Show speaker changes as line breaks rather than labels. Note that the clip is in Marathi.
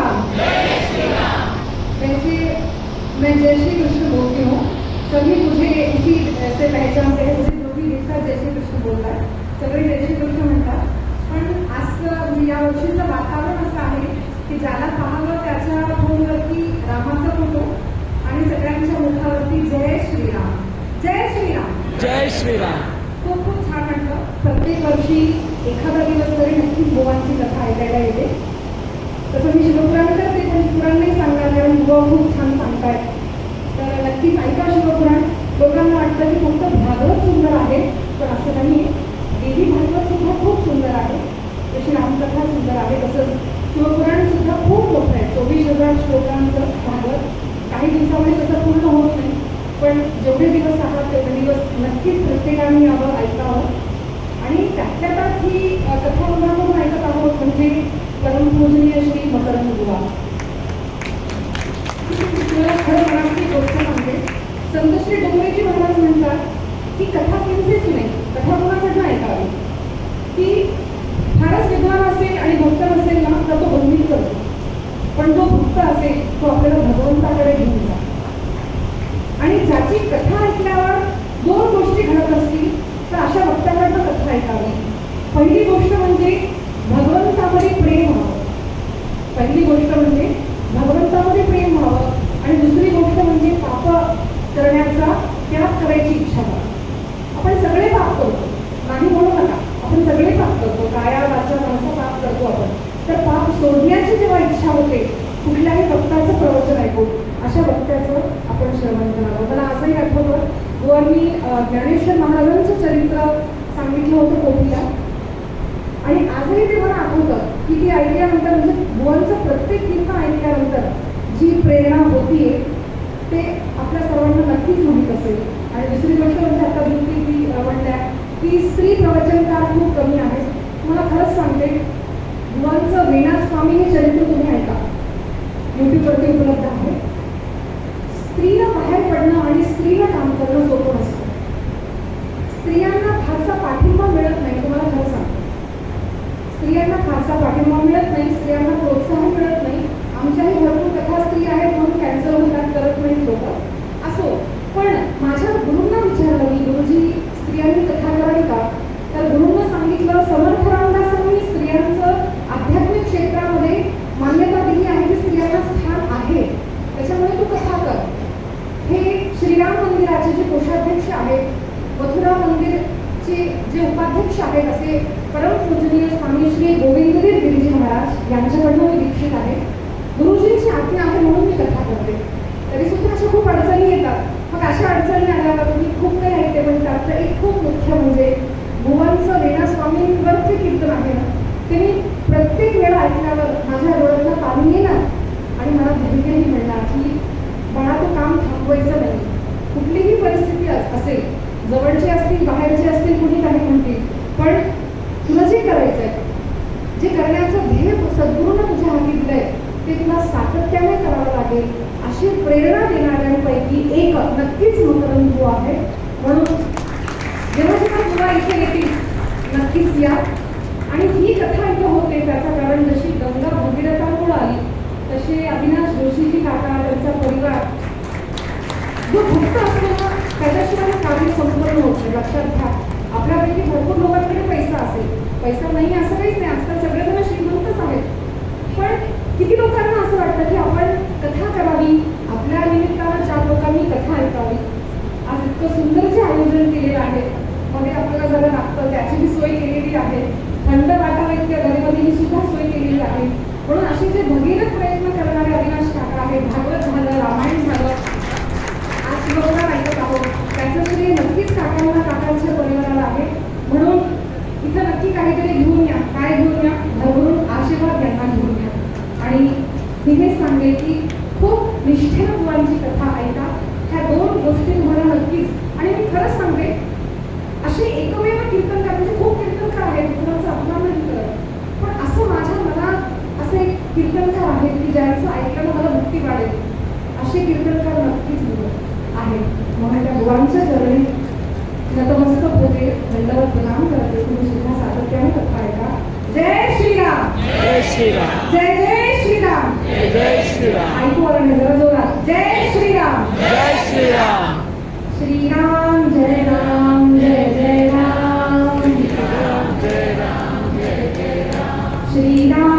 राम। वैसे मैं जय श्री कृष्ण बोलती हूँ, सभी मुझे इसी से पहचानते हैं, मुझे जो भी दिसतात जय श्री कृष्ण बोलतात, सगळे जय श्री कृष्ण म्हणतात. पण आज या वर्षीचं वातावरण असं आहे की ज्याला पाहावं त्याच्या फोनवरती रामाचा फोटो आणि सगळ्यांच्या मुखावरती जय श्रीराम, जय श्रीराम,
जय श्रीराम.
खूप खूप छान वाटतं. प्रत्येक वर्षी एखादा दिवस तरी नक्कीच बुवांची कथा ऐकायला येते. तसं मी शिवपुराण करते, पण पुराण नाही सांगणार कारण बुवा खूप छान सांगतायत. तर नक्कीच ऐका शिवपुराण. लोकांना वाटतं की फक्त भागवत सुंदर आहे, पण असं नाही. देवी भागवत सुद्धा खूप सुंदर आहे, तशी रामकथा सुंदर आहे. तसंच शिवपुराण सुद्धा खूप मोठं आहे, 24,000 श्लोकांचं भागवत. काही दिवसामध्ये तसं पूर्ण होत नाही, पण जेवढे दिवस आहात तेवढे दिवस नक्कीच प्रत्येकाने यावं, ऐकावं. आणि त्यातल्या त्यात ही कथा म्हणून ऐकत आहोत म्हणजे परमपूजनीय श्री मकरंद बुवा. मला खरं मनाची गोष्ट सांगते. संत श्री डोंगरेजी महाराज म्हणतात की कथा किंचित नाही, कथा कोणाकडनं ऐकावी. की फारच विद्वान असेल आणि भक्त नसेल ना तर तो बंदित करतो, पण जो भक्त असेल तो आपल्याला भगवंताकडे घेऊन जातो. आणि ज्याची कथा ऐकल्यावर दोन गोष्टी घडत असतील तर अशा वक्त्याकडनं कथा ऐकावी. पहिली गोष्ट म्हणजे भगवंतामध्ये प्रेम व्हावं, पहिली गोष्ट म्हणजे भगवंतामध्ये प्रेम व्हावं. आणि दुसरी गोष्ट म्हणजे पाप करण्याचा त्याग करायची इच्छा व्हावी. आपण सगळे पाप करतो, नाही म्हणू नका, आपण सगळे पाप करतो, काया वाचा मनसा पाप करतो आपण. तर पाप सोडण्याची जेव्हा इच्छा होते, कुठल्याही वक्त्याचं प्रवचन ऐकून अशा वक्त्याचं आपण श्रवण करावं. मला असंही आठवतं, बुवांनी ज्ञानेश्वर महाराजांचं चरित्र सांगितलं होतं कोठीला, आणि आजही ते मला आठवतं की ती ऐकल्यानंतर म्हणजे बुवांचं प्रत्येक कीर्तन ऐकल्यानंतर जी प्रेरणा होतीये ते आपल्या सर्वांना नक्कीच माहीत असेल. आणि दुसरी गोष्ट म्हणजे आता ती म्हणल्या की स्त्री प्रवचनकार खूप कमी आहेत. तुम्हाला खरंच सांगते, बुवांचं वीणास्वामी हे चरित्र तुम्ही ऐका, यूट्यूबवरती उपलब्ध आहे. स्त्रीला बाहेर पडणं आणि स्त्रीला काम करणं सोपं नसतं. स्त्रियांना फारसा पाठिंबा मिळत नाही, तुम्हाला खरं सांगते. स्त्रियांना फारसा पाठिंबा मिळत नाही, स्त्रियांना प्रोत्साहन मिळत नाही. आमच्याही भरपूर कथा स्त्री आहेत म्हणून कॅन्सर होतात, करत नाहीत लोक असो. पण माझ्या गुरूंना विचारलं मी, गुरुजी स्त्रियांनी कथा करावी का? तर गुरूंना सांगितलं, समर्थ रामदासांनी स्त्रियांचं आध्यात्मिक क्षेत्रामध्ये मान्यता दिली आहे की स्त्रियांना स्थान आहे, त्याच्यामुळे तू कथा कर. हे श्रीराम मंदिराचे जे कोषाध्यक्ष आहेत, मथुरा मंदिरचे जे उपाध्यक्ष आहेत, असे परमपूजनीय स्वामी श्री गोविंददेव गिरीजी महाराज यांच्याकडून मी दीक्षित आहे. गुरुजींची आज्ञा आहे म्हणून मी कथा करते. तरी सुद्धा अशा खूप अडचणी येतात. मग अशा अडचणी आल्यावर मी खूप काही ऐकते, पण त्यातलं एक खूप मुख्य म्हणजे बुवांचं वीणास्वामींवरचे कीर्तन आहे ना, ते मी प्रत्येक वेळा ऐकल्यावर माझ्या डोळ्यातनं पाणी येणार आणि मला धैर्यही मिळणार की बाळा तो काम थांबवायचं नाही. कुठलीही परिस्थिती असेल, जवळचे असतील, बाहेरचे असतील, कुणी काही म्हणतील, पण तुला जे करायचं आहे, जे करण्याचं ध्येय सद्गुरूंना तुझ्या हाती दिलंय ते तुला सातत्याने करावं लागेल. अशी प्रेरणा देणाऱ्यांपैकी एक नक्कीच मकरंद बुवा आहे. म्हणून जेव्हा जेव्हा बुवा इथे येतील नक्कीच या. आणि ही कथा इथं होते त्याचं कारण जशी गंगा भगीरथांमुळे आली तसे अविनाश जोशीजी काका, त्यांचा परिवार जो भक्त असतो ना त्याच्याशिवाय कार्य संपूर्ण होत नाही. लक्षात घ्या, आपल्यापैकी भरपूर लोकांकडे पैसा असेल, पैसा नाही असं काहीच नाही, आजकाल सगळेजण श्रीमंतच आहेत. पण किती लोकांना असं वाटतं की आपण कथा करावी, आपल्या निमित्तानं 4 लोकांनी कथा ऐकावी. आज इतकं सुंदर जे आयोजन केलेलं आहे, मध्ये आपल्याला जरा लागतं त्याची ही सोय केलेली आहे. थंड वाटावं इतक्या घरामध्ये ही सुद्धा सोय केलेली आहे. म्हणून असे जे भगीरथ प्रयत्न करणारे अविनाश काका आहेत, भागवत झालं, रामायण झालं, आज शिवपुराण ऐकत आहोत, त्याचं श्रेय नक्कीच काकांना, काकांच्या परिवाराला आहे. म्हणून इथं नक्की काहीतरी घेऊन या. काय घेऊन या? भरभरून आशीर्वाद यांना घेऊन या. आणि मी हेच सांगेल की खूप निष्ठेनं बुवांची कथा ऐका. ह्या 2 गोष्टी तुम्हाला नक्कीच. आणि मी खरंच सांगते, असे एकमेव कीर्तनकार म्हणजे खूप कीर्तनकार आहेत, कुणाचा अभिमान नाही करत, पण असं माझ्या मनात असे कीर्तनकार आहेत की ज्यांचं ऐकल्यानं मला मुक्ती वाढेल, असे कीर्तनकार नक्कीच आहेत. म्हणून त्या बुवांच्या चरणी नतमस्तक होते, दंडवत प्रणाम करते. तुम्ही सुद्धा सातत्याने कथा ऐका. जय श्रीराम,
जय श्रीराम,
जय जय श्रीराम.
श्रीराम.
ऐकू आलं ना जरा जोरात. जय श्रीराम.
जय श्रीराम.
श्रीराम जय राम जय जय राम.
राम जय राम जय जय राम.
श्रीराम